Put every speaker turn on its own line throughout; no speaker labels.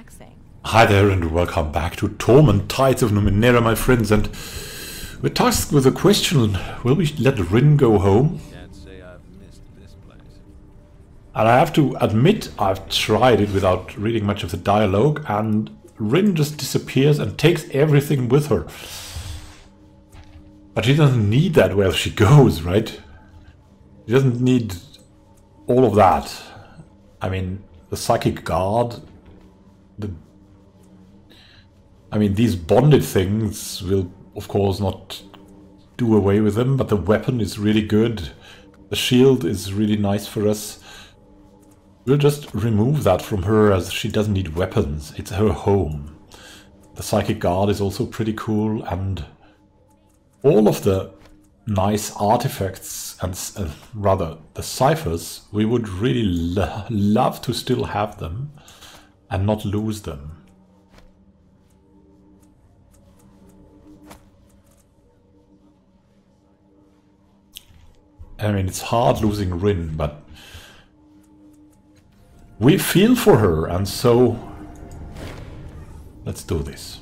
relaxing.
Hi there and welcome back to Torment, Tides of Numenera, my friends, and we're tasked with a question: will we let Rhin go home?
Can't say I've missed this place.
And I have to admit, I've tried it without reading much of the dialogue, and Rhin just disappears and takes everything with her. But she doesn't need that where she goes, right? She doesn't need all of that. I mean, the psychic guard, these bonded things will, of course, not do away with them, but the weapon is really good. The shield is really nice for us. We'll just remove that from her, as she doesn't need weapons. It's her home. The psychic guard is also pretty cool, and all of the nice artifacts and rather the ciphers, we would really love to still have them and not lose them. I mean, it's hard losing Rhin, but we feel for her, and so let's do this.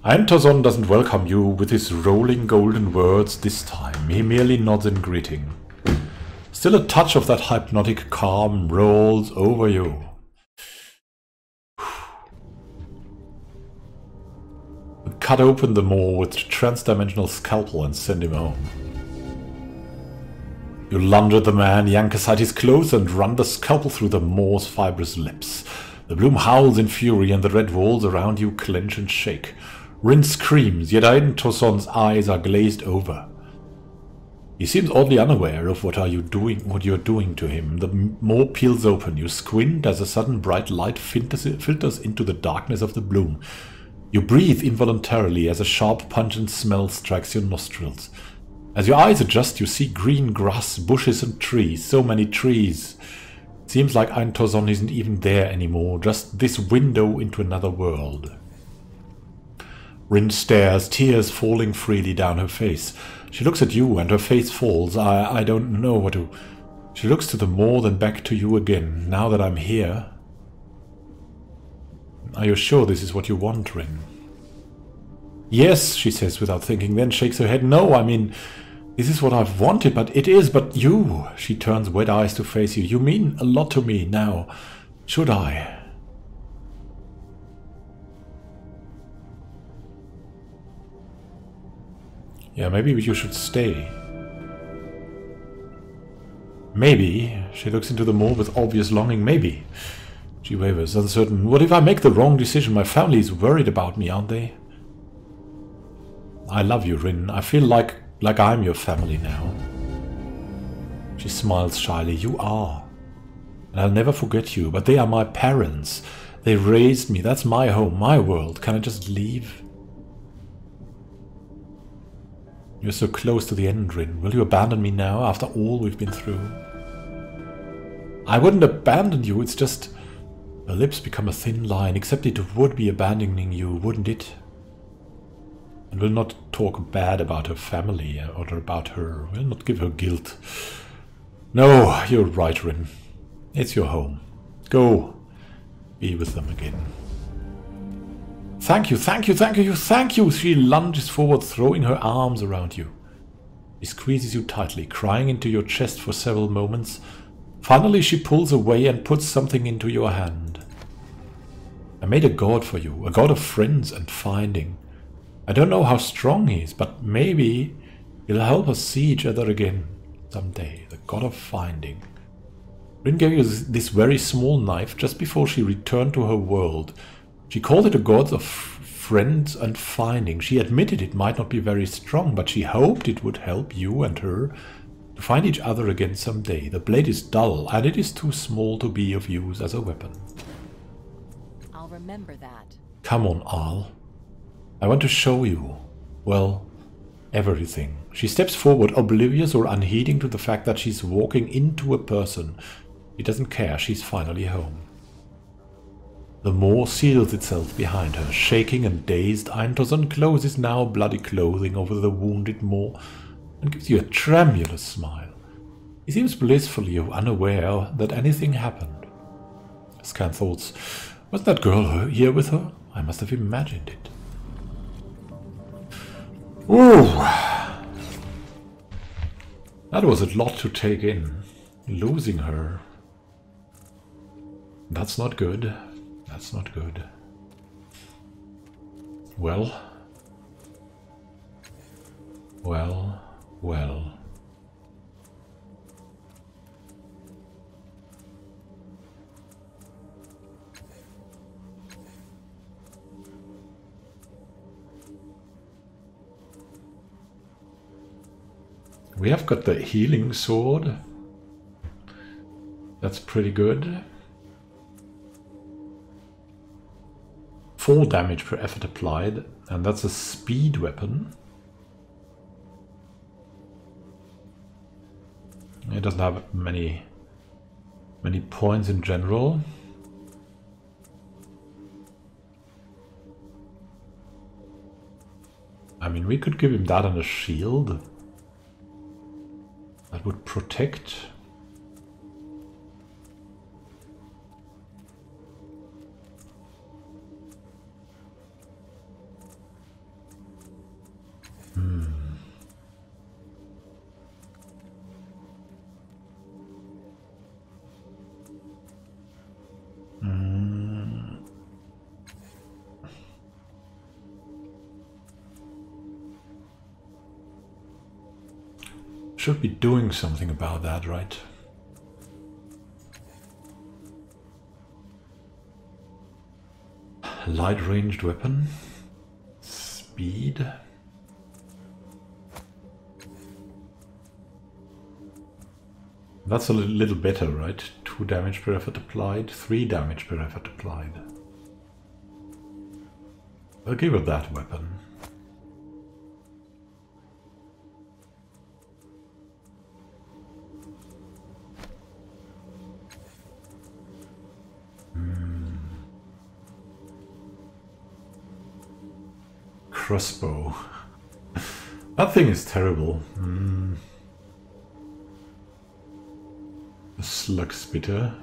Eintorzon doesn't welcome you with his rolling golden words this time. He merely nods in greeting. Still a touch of that hypnotic calm rolls over you. We cut open the maw with transdimensional scalpel and send him home. You lunge at the man, yank aside his clothes, and run the scalpel through the maw's fibrous lips. The bloom howls in fury, and the red walls around you clench and shake. Rhin screams, yet Eintorzon's eyes are glazed over. He seems oddly unaware of what you're doing to him. The maw peels open. You squint as a sudden bright light filters into the darkness of the bloom. You breathe involuntarily as a sharp pungent smell strikes your nostrils. As your eyes adjust, you see green grass, bushes and trees. So many trees. Seems like Eintorzon isn't even there anymore, just this window into another world. Rhin stares, tears falling freely down her face. She looks at you and her face falls. I don't know what to... She looks to the maw, then back to you again. Now that I'm here... Are you sure this is what you want, Rhin? Yes, she says without thinking, then shakes her head. No, I mean, this is what I've wanted, but it is, but you... She turns wet eyes to face you. You mean a lot to me now. Should I? Yeah, maybe you should stay. Maybe. She looks into the maw with obvious longing. Maybe. She wavers, uncertain. What if I make the wrong decision? My family is worried about me, aren't they? I love you, Rhin. I feel like I'm your family now. She smiles shyly. You are. And I'll never forget you, but they are my parents. They raised me. That's my home, my world. Can I just leave? You're so close to the end, Rhin. Will you abandon me now, after all we've been through? I wouldn't abandon you, it's just... Her lips become a thin line, except it would be abandoning you, wouldn't it? And we'll not talk bad about her family or about her. We'll not give her guilt. No, you're right, Rhin. It's your home. Go. Be with them again. Thank you, thank you, thank you, thank you! She lunges forward, throwing her arms around you. She squeezes you tightly, crying into your chest for several moments. Finally, she pulls away and puts something into your hand. I made a god for you, a god of friends and finding. I don't know how strong he is, but maybe he'll help us see each other again someday. The god of finding. Rhin gave you this very small knife just before she returned to her world. She called it a god of friends and finding. She admitted it might not be very strong, but she hoped it would help you and her to find each other again someday. The blade is dull, and it is too small to be of use as a weapon.
I'll remember that.
Come on, Al. I want to show you, well, everything. She steps forward, oblivious or unheeding to the fact that she's walking into a person. She doesn't care, she's finally home. The maw seals itself behind her. Shaking and dazed, Eintorzon closes now bloody clothing over the wounded maw and gives you a tremulous smile. He seems blissfully unaware that anything happened. Scan thoughts. Was that girl here with her? I must have imagined it. Ooh! That was a lot to take in. Losing her. That's not good. That's not good. Well. Well. Well. We have got the healing sword. That's pretty good. 4 damage per effort applied, and that's a speed weapon. It doesn't have many points in general. I mean, we could give him that and a shield. That would protect. Should be doing something about that, right? Light ranged weapon. Speed. That's a little better, right? 2 damage per effort applied, 3 damage per effort applied. I'll give her that weapon. Crossbow. That thing is terrible. A slug spitter.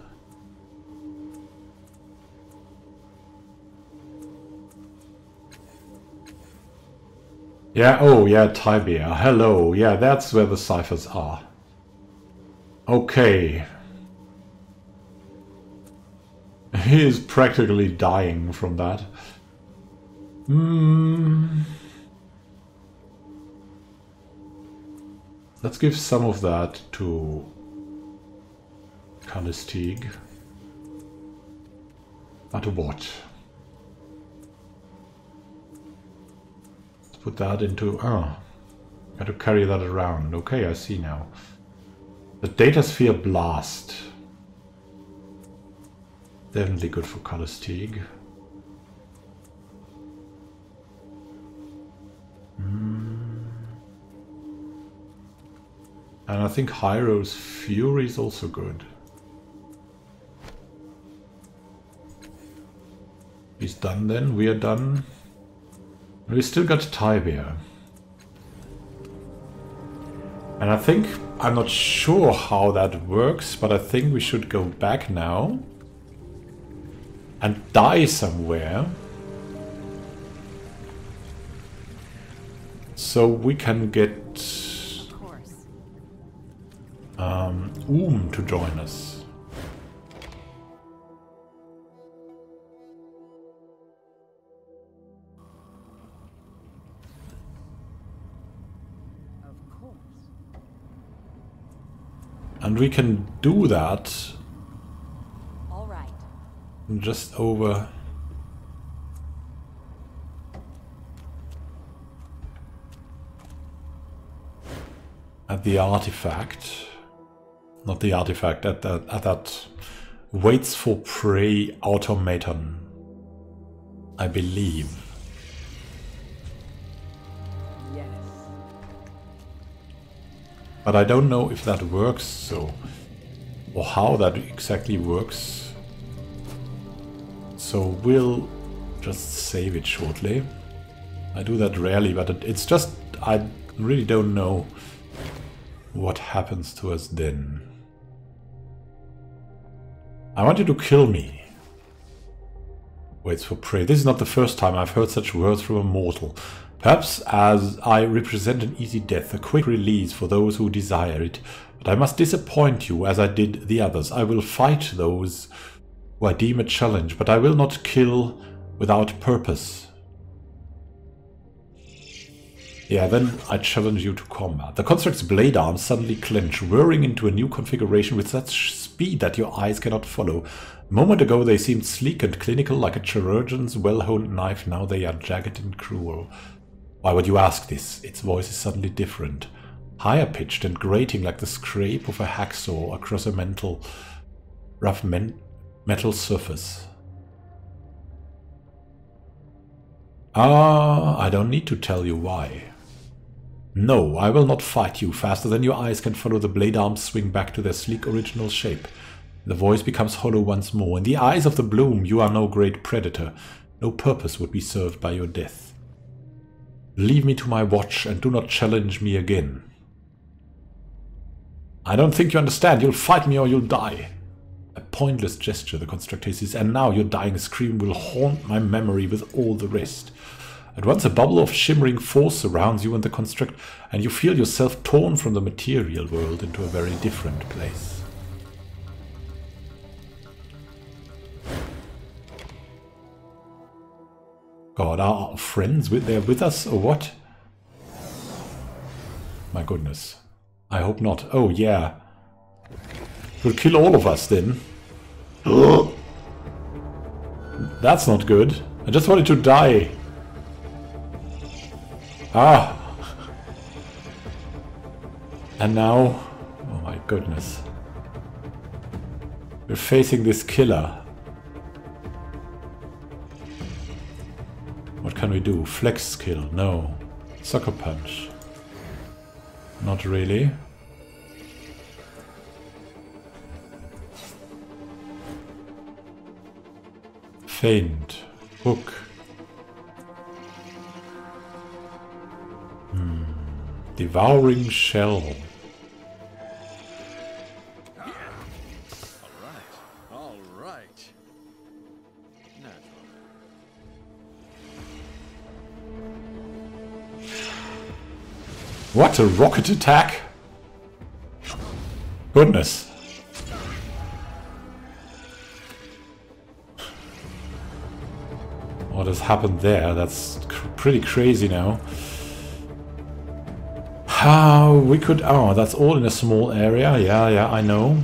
Yeah, oh yeah, Tibia. Hello. Yeah, that's where the ciphers are. Okay. He is practically dying from that. Let's give some of that to Kallistig. But what? Let's put that into... Oh, got to carry that around. Okay, I see now. The Datasphere Blast. Definitely good for Kallistig. And I think Hyro's Fury is also good. He's done then, we are done. We still got Tibia. And I think, I'm not sure how that works, but I think we should go back now. And die somewhere. So we can get to join us.
Of course.
And we can do that.
All right.
Just over. At the artifact. Not the artifact, at that waits for prey automaton, I believe.
Yes.
But I don't know if that works so, or how that exactly works. So we'll just save it shortly. I do that rarely, but it's just, I really don't know what happens to us then. I want you to kill me. waits for prey. This is not the first time I've heard such words from a mortal. Perhaps as I represent an easy death, a quick release for those who desire it. But I must disappoint you as I did the others. I will fight those who I deem a challenge, but I will not kill without purpose. Yeah, then I challenge you to combat. The construct's blade arms suddenly clench, whirring into a new configuration with such speed that your eyes cannot follow. A moment ago they seemed sleek and clinical like a chirurgeon's well-honed knife, now they are jagged and cruel. Why would you ask this? Its voice is suddenly different. Higher pitched and grating like the scrape of a hacksaw across a rough metal surface. I don't need to tell you why. No, I will not fight you. Faster than your eyes can follow, the blade arms swing back to their sleek original shape. The voice becomes hollow once more. In the eyes of the bloom, you are no great predator. No purpose would be served by your death. Leave me to my watch and do not challenge me again. I don't think you understand. You'll fight me or you'll die. A pointless gesture, the construct hisses, and now your dying scream will haunt my memory with all the rest. At once a bubble of shimmering force surrounds you and the construct, and you feel yourself torn from the material world into a very different place. God, are our friends there with us, or what? My goodness. I hope not. Oh, yeah. We'll kill all of us, then. That's not good. I just wanted to die. Ah! And now... Oh my goodness. We're facing this killer. What can we do? Flex skill? No. Sucker punch? Not really. Feint. Hook. Devouring shell.
All right.
What a rocket attack! Goodness. What has happened there? That's pretty crazy now. How we could... Oh, that's all in a small area. Yeah, I know.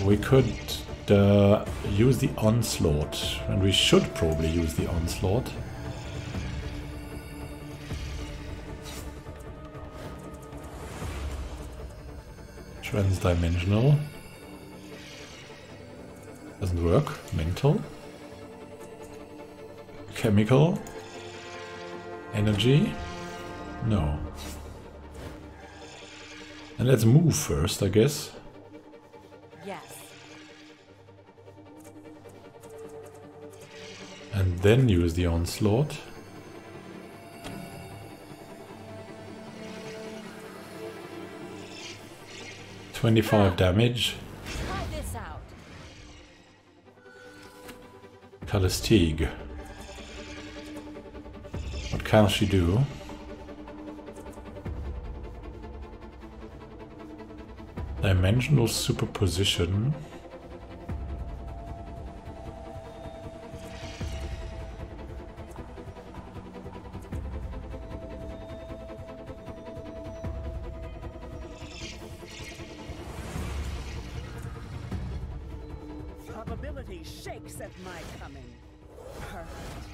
We could use the onslaught. And we should probably use the onslaught. Transdimensional. Doesn't work. Mental. Chemical. Energy? No. And let's move first, I guess.
Yes.
And then use the onslaught. $25 damage.
Try this out.
Calistige. What can she do? Dimensional superposition.
Probability shakes at my coming. Perfect.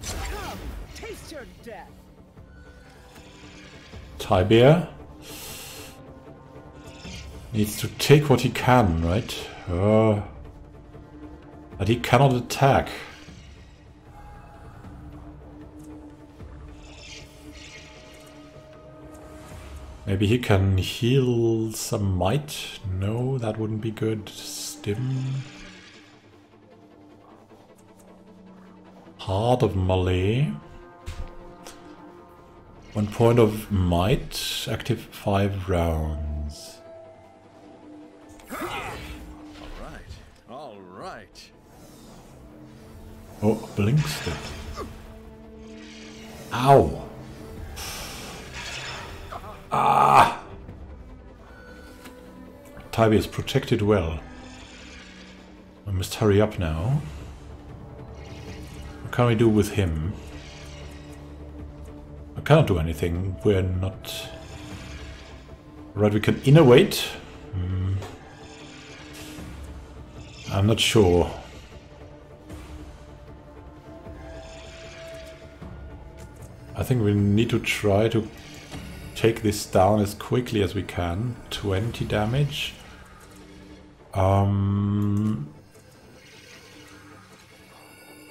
Come, taste your death.
Tibear needs to take what he can, right? But he cannot attack. Maybe he can heal some might? No, that wouldn't be good. Stim. Heart of Malay. 1 point of might, active 5 rounds.
All right.
Oh, blink stick. Ow! Ah! Tybee is protected well. I must hurry up now. What can we do with him? I cannot do anything. We're not... Right, we can innovate. I'm not sure. I think we need to try to take this down as quickly as we can. 20 damage.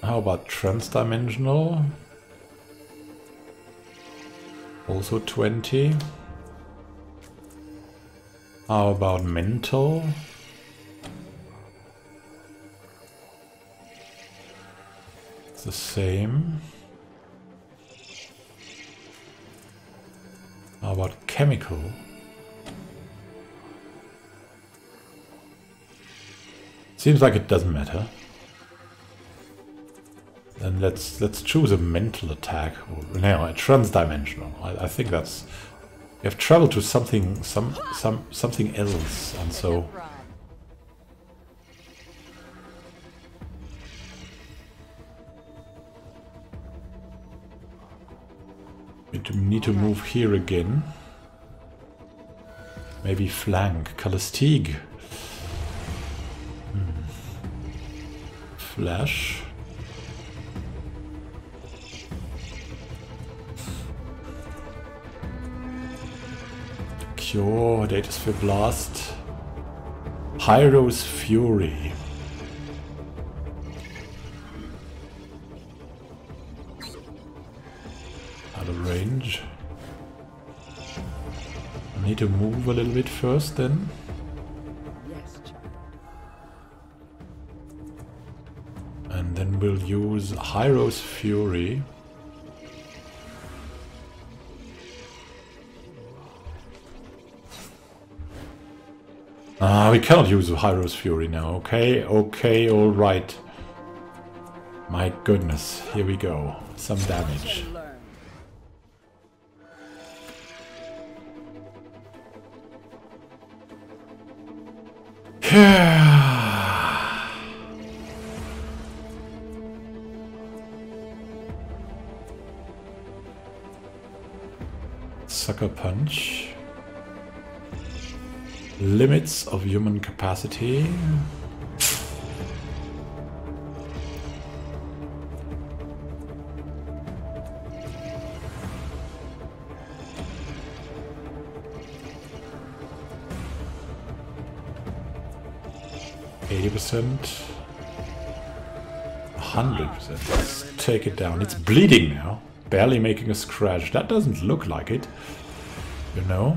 How about transdimensional? Also 20. How about mental? It's the same. How about chemical? Seems like it doesn't matter. Then let's choose a mental attack. Or, no, a transdimensional. I think that's... We have traveled to something something else, and so... We need to move here again. Maybe flank. Calastig. Flash. Cure. Datasphere Blast. Pyro's Fury. Out of range. I need to move a little bit first then.
Yes, child.
And then we'll use Pyro's Fury. We cannot use Pyro's Fury now. Okay, okay, alright. My goodness, here we go. Some damage. Sucker Punch. Limits of human capacity. %, 100%. Let's take it down. It's bleeding now. Barely making a scratch. That doesn't look like it. You know?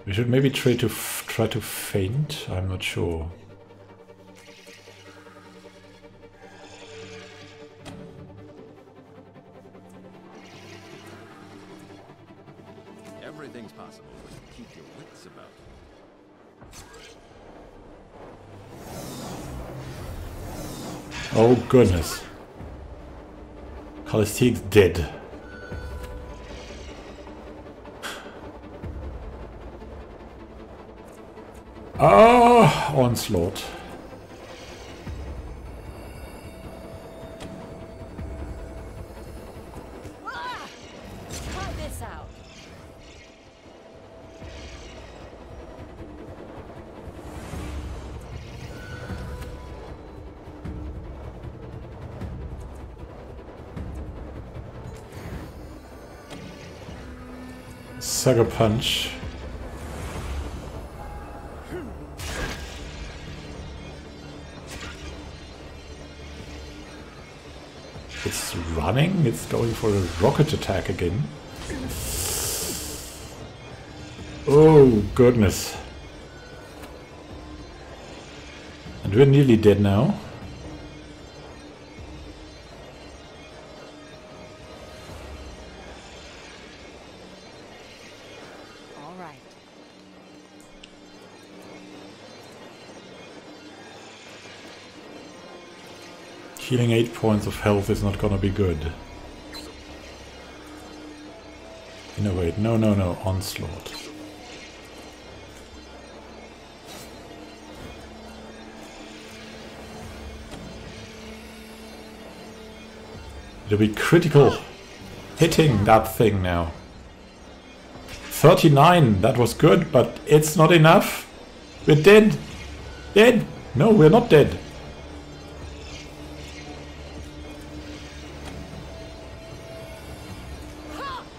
We should maybe try to feint. I'm not sure.
Everything's possible when you keep your wits about.
Oh goodness. Calastig's dead. Ah, onslaught.
Try this out.
Sucker Punch. It's stunning. It's going for a rocket attack again. Oh, goodness. And we're nearly dead now.
All right.
Healing 8 points of health is not gonna be good. Innovate. No, no, no. Onslaught. It'll be critical hitting that thing now. 39, that was good, but it's not enough. We're dead. Dead. No, we're not dead.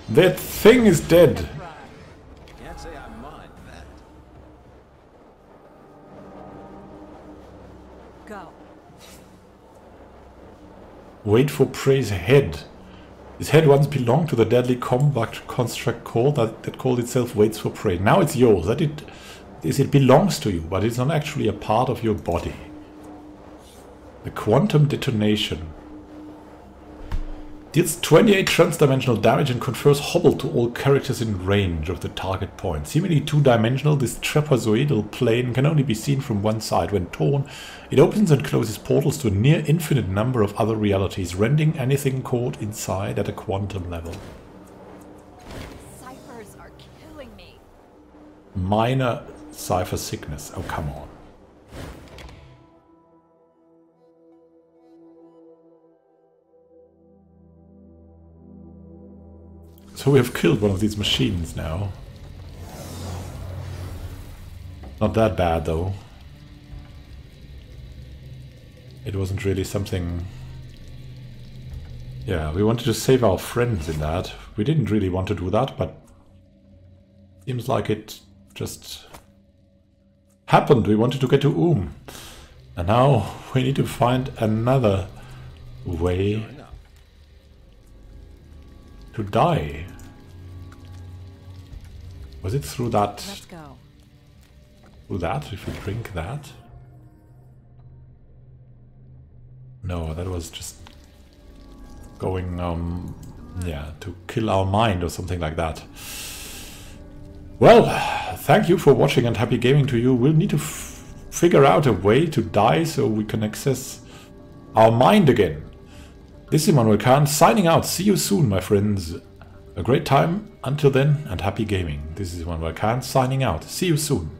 That thing is dead.
Can't say I mind that.
Go.
Wait for prey's head. His head once belonged to the deadly combat construct called that called itself waits for prey. Now it's yours. It belongs to you, but it's not actually a part of your body. The quantum detonation deals 28 transdimensional damage and confers hobble to all characters in range of the target point. Seemingly two-dimensional, this trapezoidal plane can only be seen from one side. When torn, it opens and closes portals to a near infinite number of other realities, rending anything caught inside at a quantum level.
Ciphers are killing me.
Minor cipher sickness. Oh, come on. So we have killed one of these machines now. Not that bad though. It wasn't really something... Yeah, we wanted to save our friends in that. We didn't really want to do that, but... Seems like it just... happened. We wanted to get to And now we need to find another way to die. Was it through that?
Let's go.
Through that? If we drink that? No, that was just going, yeah, to kill our mind or something like that. Well, thank you for watching and happy gaming to you. We'll need to figure out a way to die so we can access our mind again. This is Immanuel Khan signing out. See you soon, my friends. A great time until then and happy gaming. This is Immanuel Khan signing out. See you soon.